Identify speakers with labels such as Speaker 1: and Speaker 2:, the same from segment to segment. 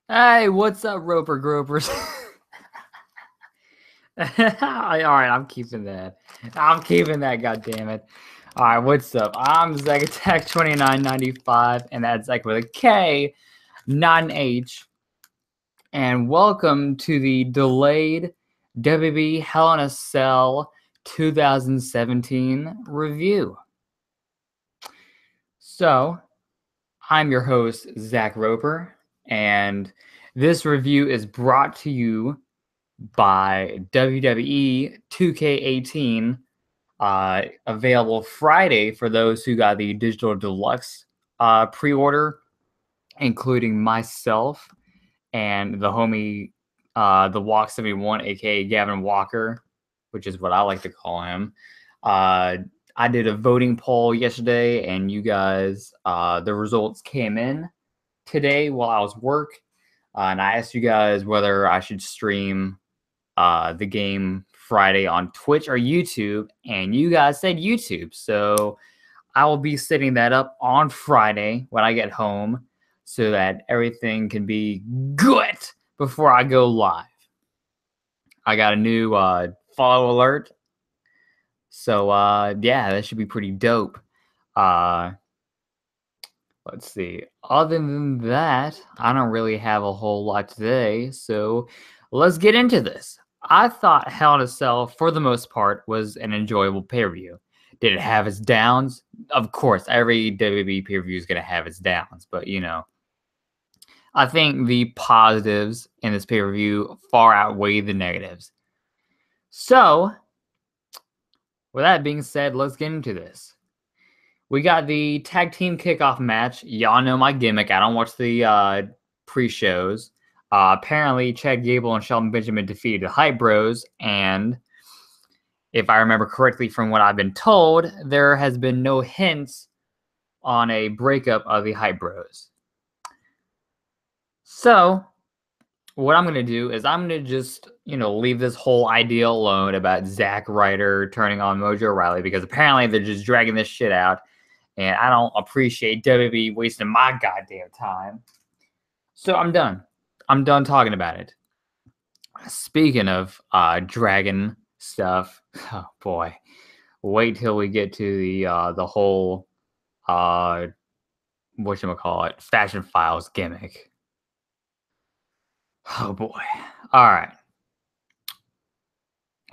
Speaker 1: Hey, what's up, Roper Gropers? All right, I'm keeping that. I'm keeping that, goddammit. All right, what's up? I'm Zack Attack 2995, and that's Zack with a K, not an H. And welcome to the delayed WB Hell in a Cell 2017 review. So, I'm your host, Zack Roper, and this review is brought to you by WWE 2K18, available Friday for those who got the digital deluxe pre-order, including myself and the homie, the Walk 71, aka Gavin Walker, which is what I like to call him. I did a voting poll yesterday, and you guys, the results came in today while I was work, and I asked you guys whether I should stream the game Friday on Twitch or YouTube, and you guys said YouTube. So I will be setting that up on Friday when I get home so that everything can be good before I go live. I got a new follow alert. So yeah, that should be pretty dope. Uh, let's see. Other than that, I don't really have a whole lot today. So let's get into this. I thought Hell in a Cell, for the most part, was an enjoyable pay-per-view. Did it have its downs? Of course, every WWE pay-per-view is going to have its downs, but I think the positives in this pay-per-view far outweigh the negatives. So, with that being said, let's get into this. We got the tag team kickoff match. Y'all know my gimmick. I don't watch the pre-shows. Apparently, Chad Gable and Shelton Benjamin defeated the Hype Bros, and if I remember correctly from what I've been told, there has been no hints on a breakup of the Hype Bros. So, what I'm going to do is I'm going to just, leave this whole idea alone about Zack Ryder turning on Mojo Rawley, because apparently they're just dragging this shit out, and I don't appreciate WWE wasting my goddamn time. So I'm done. I'm done talking about it. Speaking of dragon stuff, oh boy, wait till we get to the whole whatchamacallit, Fashion Files gimmick. Oh boy. All right.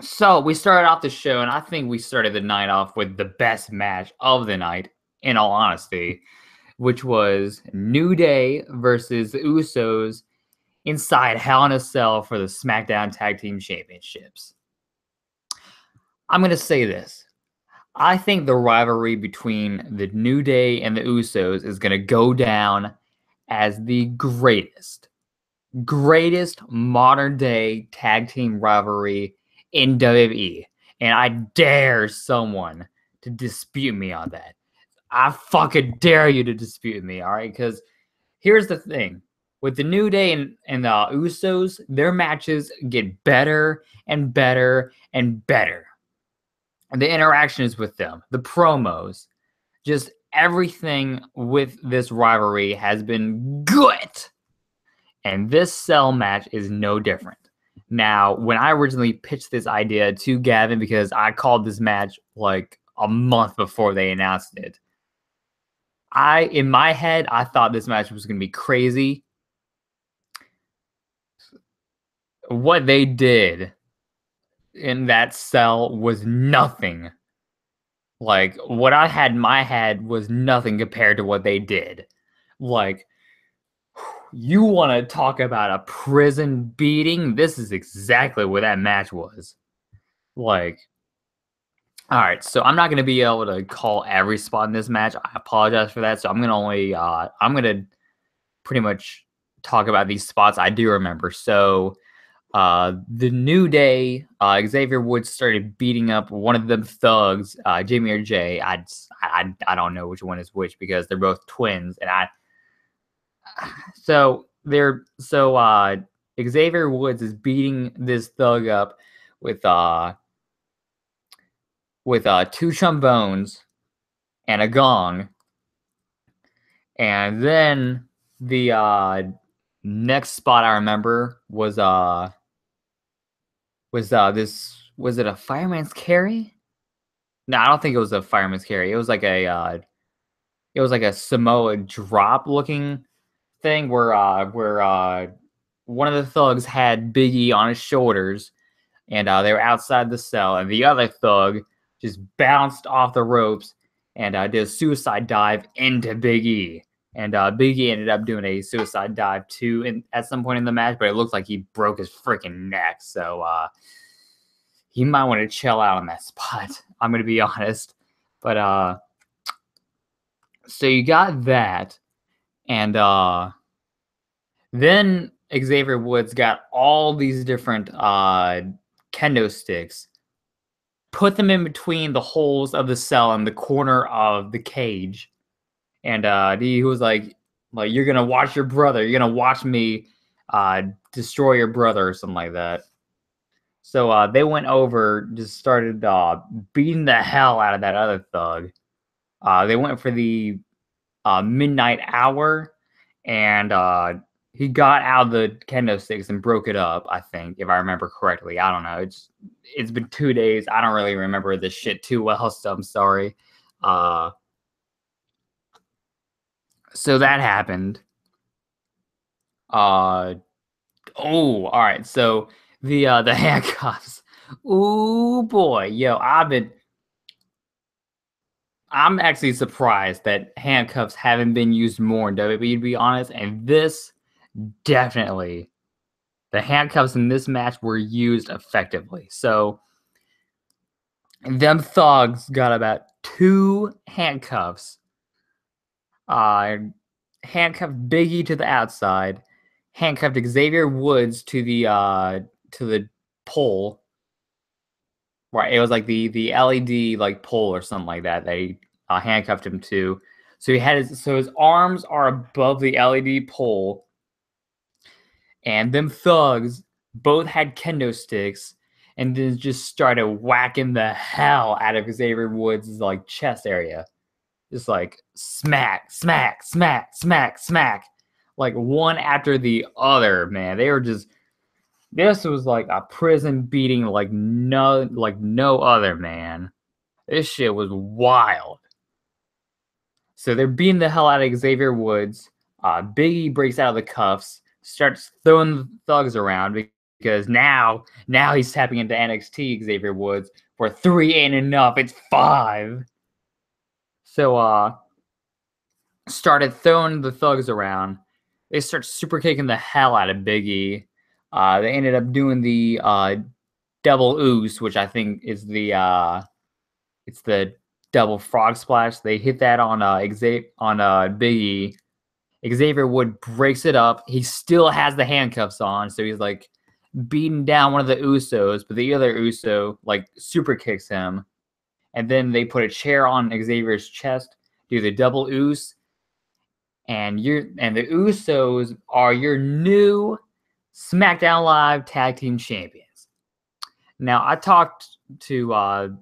Speaker 1: So we started off the show, and I think we started the night off with the best match of the night, in all honesty, which was New Day versus the Usos inside Hell in a Cell for the SmackDown Tag Team Championships. I'm going to say this. I think the rivalry between the New Day and the Usos is going to go down as the greatest modern day tag team rivalry in WWE. And I dare someone to dispute me on that. I fucking dare you to dispute me, all right? Because here's the thing. With the New Day and the Usos, their matches get better and better and better. And the interactions with them, the promos, just everything with this rivalry has been good. And this cell match is no different. Now, when I originally pitched this idea to Gavin, because I called this match like a month before they announced it, in my head, I thought this match was going to be crazy. What they did in that cell was nothing. Like, what I had in my head was nothing compared to what they did. Like, you want to talk about a prison beating? This is exactly what that match was. Like, all right, so I'm not going to be able to call every spot in this match. I apologize for that. So I'm going to I'm going to pretty much talk about these spots I do remember. So, the New Day, Xavier Woods started beating up one of them thugs, Jimmy or Jay. I don't know which one is which because they're both twins, and Xavier Woods is beating this thug up with two trombones and a gong, and then the Next spot I remember was was it a fireman's carry? No, I don't think it was a fireman's carry. It was like a Samoa drop looking thing where one of the thugs had Big E on his shoulders, and they were outside the cell, and the other thug just bounced off the ropes and did a suicide dive into Big E. And Big E ended up doing a suicide dive too at some point in the match, but it looked like he broke his freaking neck. So he might want to chill out on that spot. I'm going to be honest. But so you got that. And then Xavier Woods got all these different kendo sticks, put them in between the holes of the cell in the corner of the cage. And he was like, you're going to watch your brother. You're going to watch me destroy your brother or something like that. So they went over, just started beating the hell out of that other thug. They went for the midnight hour, and he got out of the kendo sticks and broke it up, I think, if I remember correctly. I don't know. It's been 2 days. I don't really remember this shit too well, so I'm sorry. So that happened. All right. So the handcuffs. Ooh boy, yo, I'm actually surprised that handcuffs haven't been used more in WWE, to be honest. And this definitely, the handcuffs in this match were used effectively. So them thugs got about 2 handcuffs. Handcuffed Biggie to the outside, handcuffed Xavier Woods to the pole. Right, it was like the LED like pole or something like that. They handcuffed him to. So his arms are above the LED pole, and them thugs both had kendo sticks, and then just started whacking the hell out of Xavier Woods' like chest area. Just like smack, smack, smack, smack, smack, like one after the other, man. This was like a prison beating like no other, man. This shit was wild. So they're beating the hell out of Xavier Woods. Biggie breaks out of the cuffs, starts throwing the thugs around because now he's tapping into NXT Xavier Woods, where 3 ain't enough, it's 5. So started throwing the thugs around. They start super kicking the hell out of Biggie. They ended up doing the double ooze, which I think is it's the double frog splash. They hit that on Biggie. Xavier Wood breaks it up. He still has the handcuffs on, so he's like beating down one of the Usos, but the other Uso like super kicks him. And then they put a chair on Xavier's chest, do the double ooze, and the Usos are your new SmackDown Live Tag Team Champions. Now, I talked to the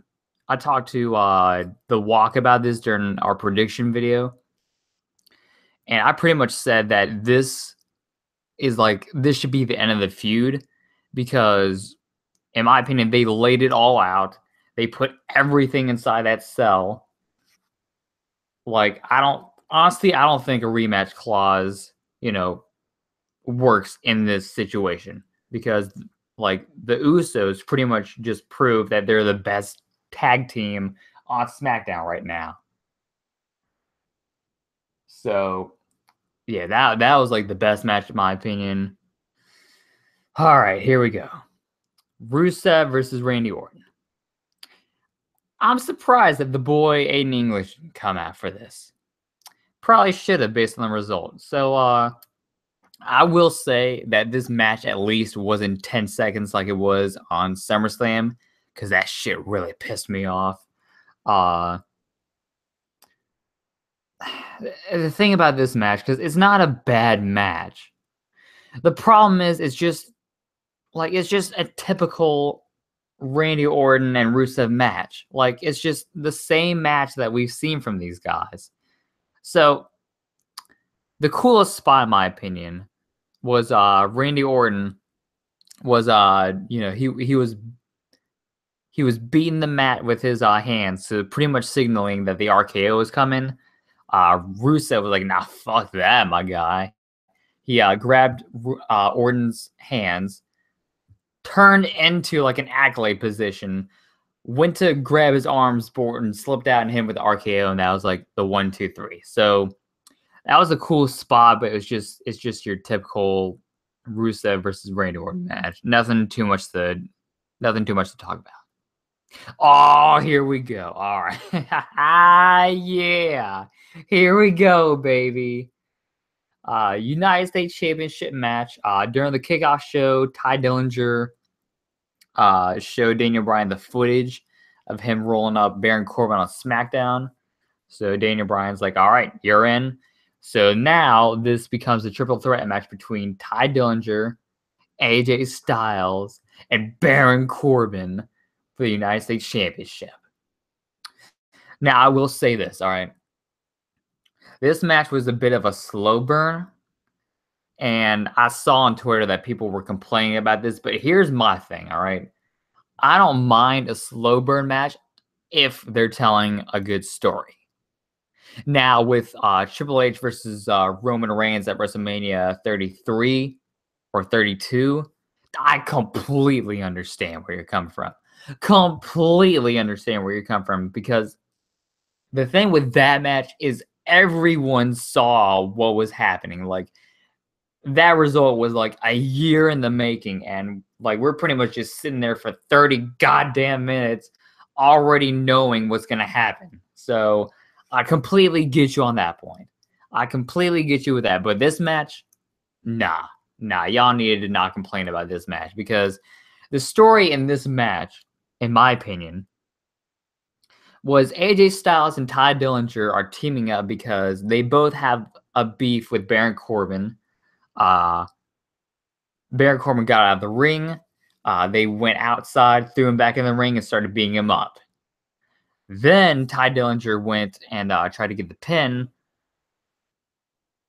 Speaker 1: Walk about this during our prediction video, and I pretty much said that this should be the end of the feud because, in my opinion, they laid it all out. They put everything inside that cell. Like, I don't think a rematch clause, works in this situation because like the Usos pretty much just prove that they're the best tag team on SmackDown right now. So yeah, that was like the best match in my opinion. All right, here we go. Rusev versus Randy Orton. I'm surprised that the boy Aiden English didn't come out for this. Probably should have based on the results. So I will say that this match at least wasn't 10 seconds like it was on SummerSlam, because that shit really pissed me off. The thing about this match, because it's not a bad match. The problem is it's just a typical Randy Orton and Rusev match. Like, it's just the same match that we've seen from these guys. So the coolest spot, in my opinion, was Randy Orton was he was beating the mat with his hands, so pretty much signaling that the RKO was coming. Rusev was like, "Nah, fuck that, my guy." He grabbed Orton's hands, turned into like an accolade position, went to grab his arms, Orton slipped out and hit him with the RKO, and that was like the 1-2-3. So that was a cool spot, but it's just your typical Rusev versus Randy Orton match. Nothing too much to talk about. Oh, here we go. All right. Yeah. Here we go, baby. United States Championship match. During the kickoff show, Ty Dillinger showed Daniel Bryan the footage of him rolling up Baron Corbin on SmackDown. So Daniel Bryan's like, all right, you're in. So now this becomes a triple threat match between Ty Dillinger, AJ Styles, and Baron Corbin for the United States Championship. Now, I will say this, all right? This match was a bit of a slow burn, and I saw on Twitter that people were complaining about this, but here's my thing, all right? I don't mind a slow burn match if they're telling a good story. Now, with Triple H versus Roman Reigns at WrestleMania 33 or 32, I completely understand where you're coming from. Completely understand where you're coming from, because the thing with that match is everyone saw what was happening. Like, that result was like a year in the making, and like we're pretty much just sitting there for 30 goddamn minutes already knowing what's going to happen. So I completely get you on that point. I completely get you with that. But this match, nah, y'all needed to not complain about this match, because the story in this match, in my opinion, was AJ Styles and Ty Dillinger are teaming up because they both have a beef with Baron Corbin. Baron Corbin got out of the ring. They went outside, threw him back in the ring, and started beating him up. Then Ty Dillinger went and tried to get the pin.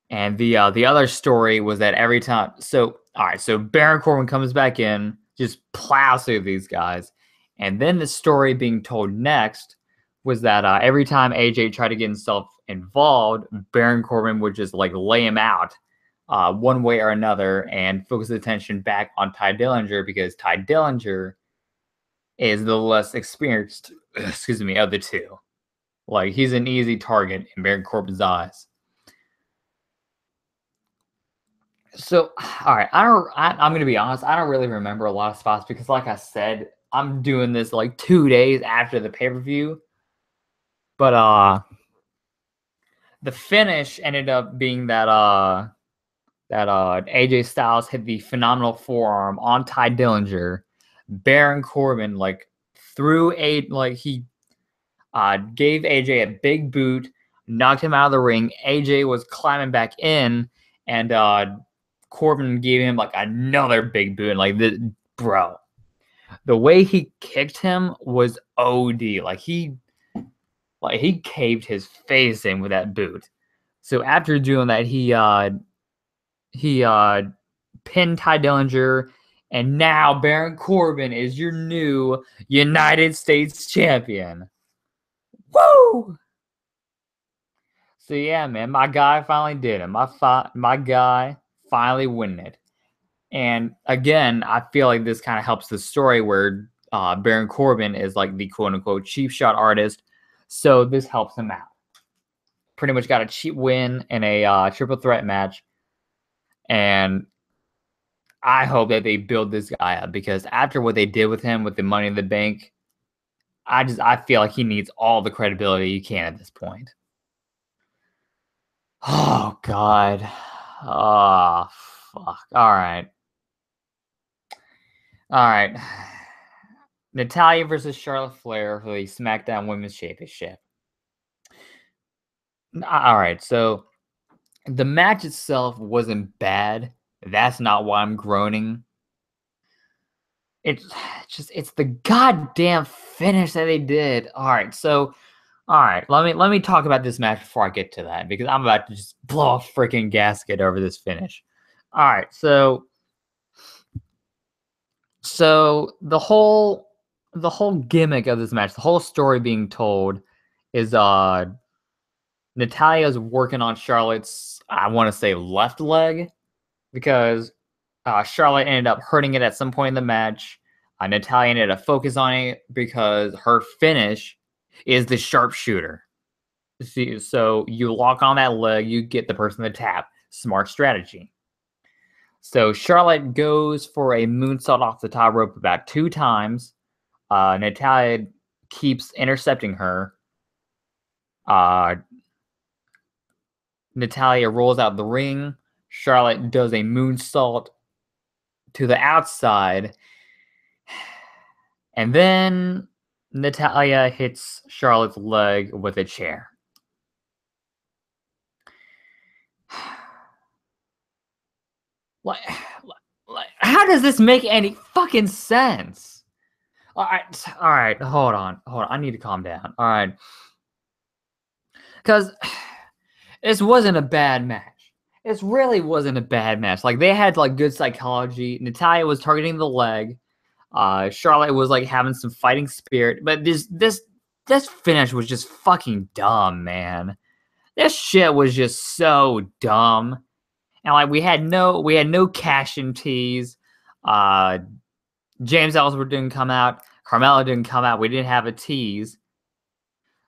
Speaker 1: And the other story was that every time, so Baron Corbin comes back in, just plows through these guys, and then the story being told next was that every time AJ tried to get himself involved, Baron Corbin would just like lay him out one way or another and focus the attention back on Ty Dillinger, because Ty Dillinger is the less experienced, of the two. Like, he's an easy target in Baron Corbin's eyes. So, all right, I'm gonna be honest, I don't really remember a lot of spots, because like I said, I'm doing this like 2 days after the pay-per-view. But the finish ended up being that AJ Styles hit the phenomenal forearm on Ty Dillinger. Baron Corbin like threw he gave AJ a big boot, knocked him out of the ring. AJ was climbing back in, and Corbin gave him like another big boot. Like, bro, the way he kicked him was OD. Like he caved his face in with that boot. So after doing that, he pinned Ty Dillinger, and now Baron Corbin is your new United States champion. Woo! So yeah, man, my guy finally did it. My guy finally winning it. And again, I feel like this kind of helps the story where Baron Corbin is like the quote-unquote cheap shot artist. So this helps him out. Pretty much got a cheap win in a triple threat match. And I hope that they build this guy up, because after what they did with him with the Money in the Bank, I feel like he needs all the credibility he can at this point. Oh, God. Oh, fuck. All right. Natalya versus Charlotte Flair for the SmackDown Women's Championship. All right, so the match itself wasn't bad. That's not why I'm groaning. It's the goddamn finish that they did. All right, let me talk about this match before I get to that, because I'm about to just blow a freaking gasket over this finish. All right, so the whole gimmick of this match, the whole story being told, is Natalia's working on Charlotte's, I want to say, left leg, because Charlotte ended up hurting it at some point in the match. Natalya ended up focus on it because her finish is the sharpshooter. See, so you lock on that leg, you get the person to tap. Smart strategy. So Charlotte goes for a moonsault off the top rope about 2 times. Natalya keeps intercepting her. Natalya rolls out the ring. Charlotte does a moonsault to the outside. And then Natalya hits Charlotte's leg with a chair. Like, how does this make any fucking sense? All right, hold on. I need to calm down. All right. Because this wasn't a bad match. This really wasn't a bad match. Like, they had, like, good psychology. Natalya was targeting the leg. Charlotte was, like, having some fighting spirit. But this finish was just fucking dumb, man. This shit was just so dumb. And, like, we had no cash-in tease. James Ellsworth didn't come out. Carmella didn't come out. We didn't have a tease.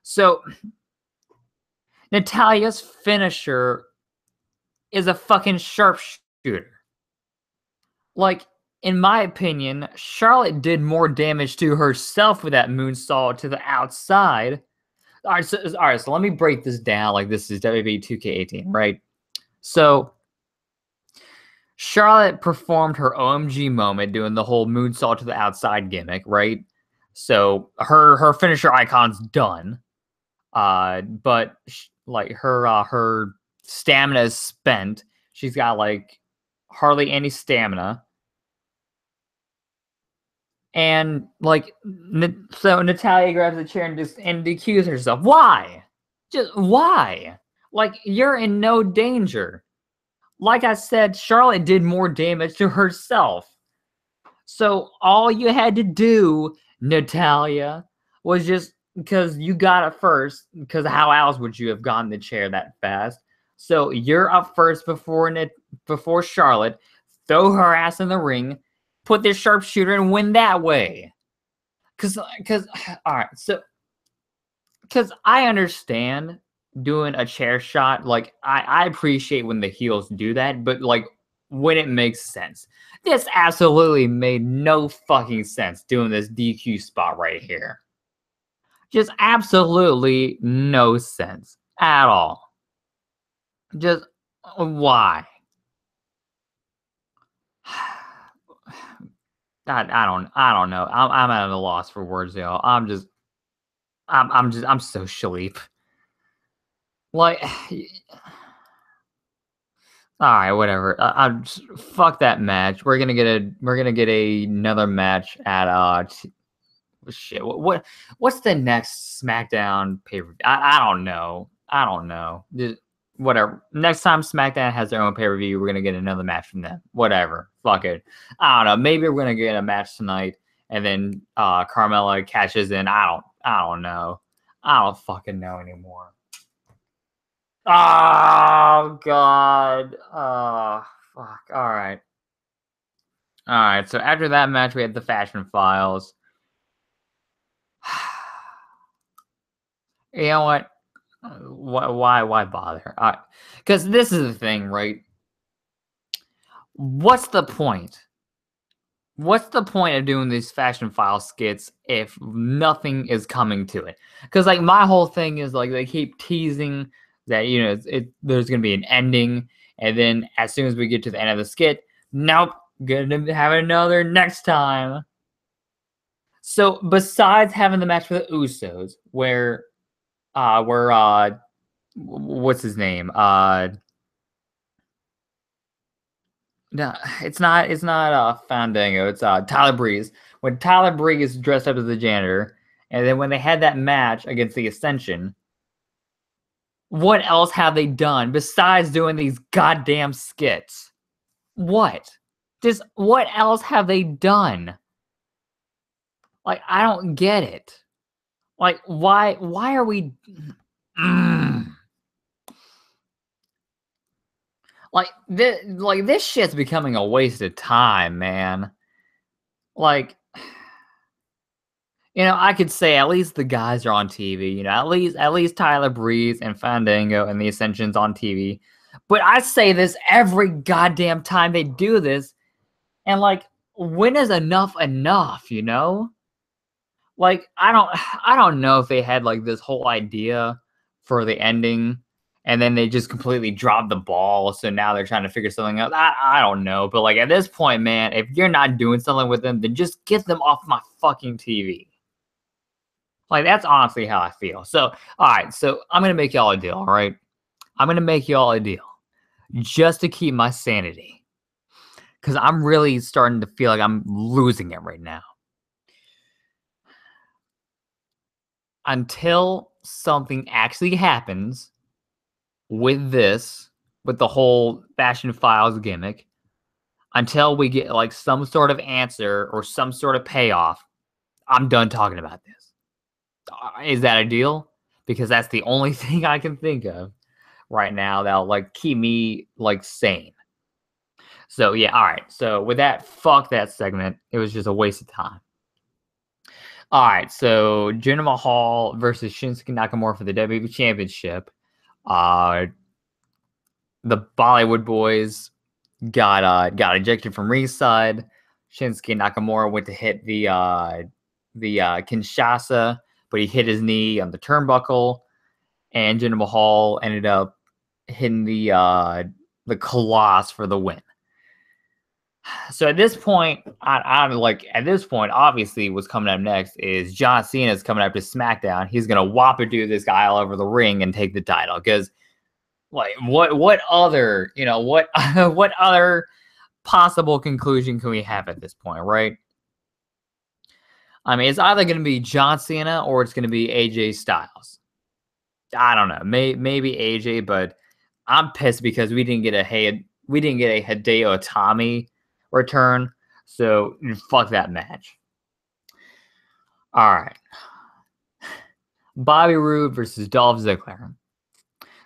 Speaker 1: So Natalya's finisher is a fucking sharpshooter. Like, in my opinion, Charlotte did more damage to herself with that moonsault to the outside. All right, so let me break this down like this is WWE 2K18, right? So Charlotte performed her OMG moment doing the whole moonsault to the outside gimmick, right? So her finisher icon's done. But like her stamina is spent. She's got like hardly any stamina. And like so Natalya grabs a chair and DQs herself. Why? Just why? Like, you're in no danger. Like I said, Charlotte did more damage to herself. So all you had to do, Natalya, was just because you got it first, because how else would you have gotten the chair that fast? So you're up first before Charlotte. Throw her ass in the ring, put this sharpshooter, and win that way. Because all right, so because I understand doing a chair shot. Like, I appreciate when the heels do that, but like when it makes sense. This absolutely made no fucking sense doing this DQ spot right here. Just absolutely no sense at all. Just why? I don't know. I'm at a loss for words, y'all. I'm so sleep. Like, all right, whatever. I'm fuck that match. We're gonna get another match at shit. What's the next SmackDown pay-per-view? I don't know. Just, whatever. Next time SmackDown has their own pay-per-view, we're gonna get another match from them. Whatever. Fuck it. I don't know. Maybe we're gonna get a match tonight, and then Carmella catches in. I don't know. I don't fucking know anymore. Oh God. Oh fuck. All right. So after that match, we had the Fashion Files. You know what? Why bother? Because this is the thing, right? What's the point? What's the point of doing these Fashion File skits if nothing is coming to it? Because like my whole thing is like they keep teasing that there's gonna be an ending, and then as soon as we get to the end of the skit, nope, gonna have another next time. So besides having the match for the Usos, where what's his name? No, it's not Fandango. It's Tyler Breeze. When Tyler Breeze dressed up as the janitor, and then when they had that match against the Ascension, what else have they done besides doing these goddamn skits? What? Just what else have they done? Like, I don't get it. Like, why are we like this shit's becoming a waste of time, man. Like, I could say at least the guys are on TV. At least Tyler Breeze and Fandango and the Ascension's on TV. But I say this every goddamn time they do this, and like, when is enough enough? Like, I don't know if they had like this whole idea for the ending, and then they just completely dropped the ball. So now they're trying to figure something out. I don't know, but like at this point, man, if you're not doing something with them, then just get them off my fucking TV. Like, that's honestly how I feel. So, all right, so I'm gonna make y'all a deal. All right, I'm gonna make y'all a deal just to keep my sanity, because I'm really starting to feel like I'm losing it right now. Until something actually happens with the whole Fashion Files gimmick, until we get like some sort of answer or some sort of payoff, I'm done talking about this. Is that a deal? Because that's the only thing I can think of right now that'll like keep me like sane. So yeah, all right. So with that, fuck that segment. It was just a waste of time. All right, so Jinder Mahal versus Shinsuke Nakamura for the WWE Championship. The Bollywood boys got ejected from ringside. Shinsuke Nakamura went to hit the Kinshasa, but he hit his knee on the turnbuckle, and Jinder Mahal ended up hitting the Colossus for the win. So at this point, obviously what's coming up next is John Cena's coming up to SmackDown. He's gonna whop a dude this guy all over the ring and take the title. Because like what other what what other possible conclusion can we have at this point, right? I mean, it's either gonna be John Cena or it's gonna be AJ Styles. I don't know, maybe AJ, but I'm pissed because we didn't get a Hideo Itami return. So fuck that match. All right. Bobby Roode versus Dolph Ziggler.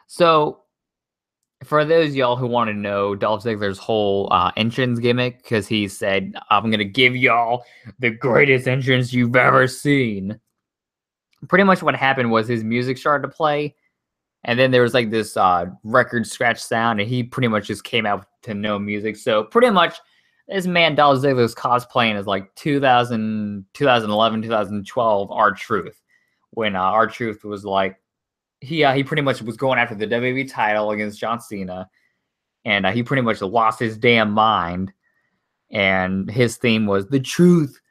Speaker 1: So for those y'all who want to know Dolph Ziggler's whole entrance gimmick, because he said, I'm going to give y'all the greatest entrance you've ever seen. Pretty much what happened was his music started to play, and then there was like this record scratch sound, and he pretty much just came out to no music. So pretty much this man Dolph Ziggler was cosplaying as like 2011, 2012 R-Truth, when R-Truth was like, he pretty much was going after the WWE title against John Cena, and he pretty much lost his damn mind, and his theme was, the truth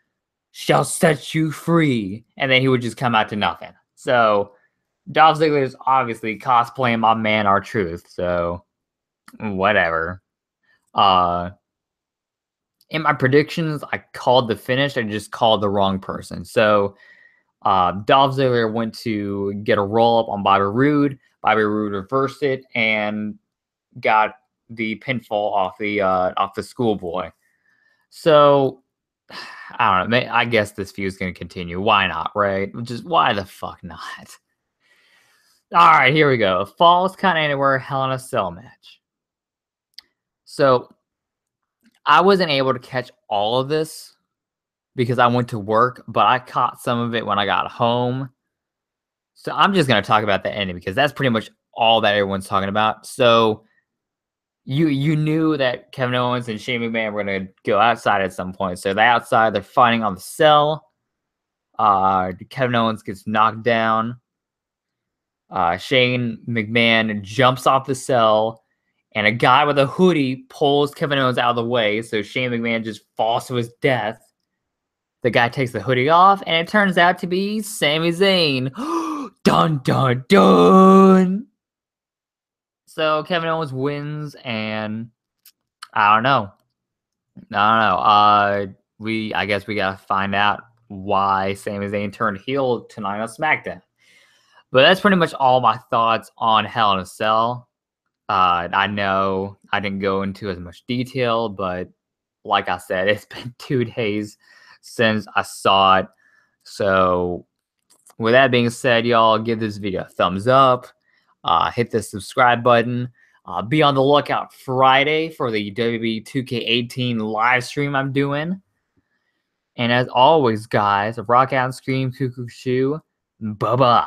Speaker 1: shall set you free, and then he would just come out to nothing. So Dolph Ziggler is obviously cosplaying my man R-Truth, so whatever. In my predictions, I called the finish. I just called the wrong person. So Dolph Ziggler went to get a roll up on Bobby Roode. Bobby Roode reversed it and got the pinfall off the schoolboy. So I don't know. I guess this feud is going to continue. Why not, right? Just why the fuck not? All right, here we go. Falls Count Anywhere Hell in a Cell match. So I wasn't able to catch all of this because I went to work, but I caught some of it when I got home. So I'm just going to talk about the ending because that's pretty much all that everyone's talking about. So you knew that Kevin Owens and Shane McMahon were going to go outside at some point. So they're outside, they're fighting on the cell. Kevin Owens gets knocked down. Shane McMahon jumps off the cell, and a guy with a hoodie pulls Kevin Owens out of the way. So Shane McMahon just falls to his death. The guy takes the hoodie off, and it turns out to be Sami Zayn. Dun, dun, dun! So Kevin Owens wins, and I don't know. I guess we gotta find out why Sami Zayn turned heel tonight on SmackDown. But that's pretty much all my thoughts on Hell in a Cell. I know I didn't go into as much detail, but like I said, it's been 2 days since I saw it. So with that being said, y'all, give this video a thumbs up. Hit the subscribe button. Be on the lookout Friday for the WWE 2K18 live stream I'm doing. And as always, guys, rock out, scream, cuckoo, shoo. Bye-bye.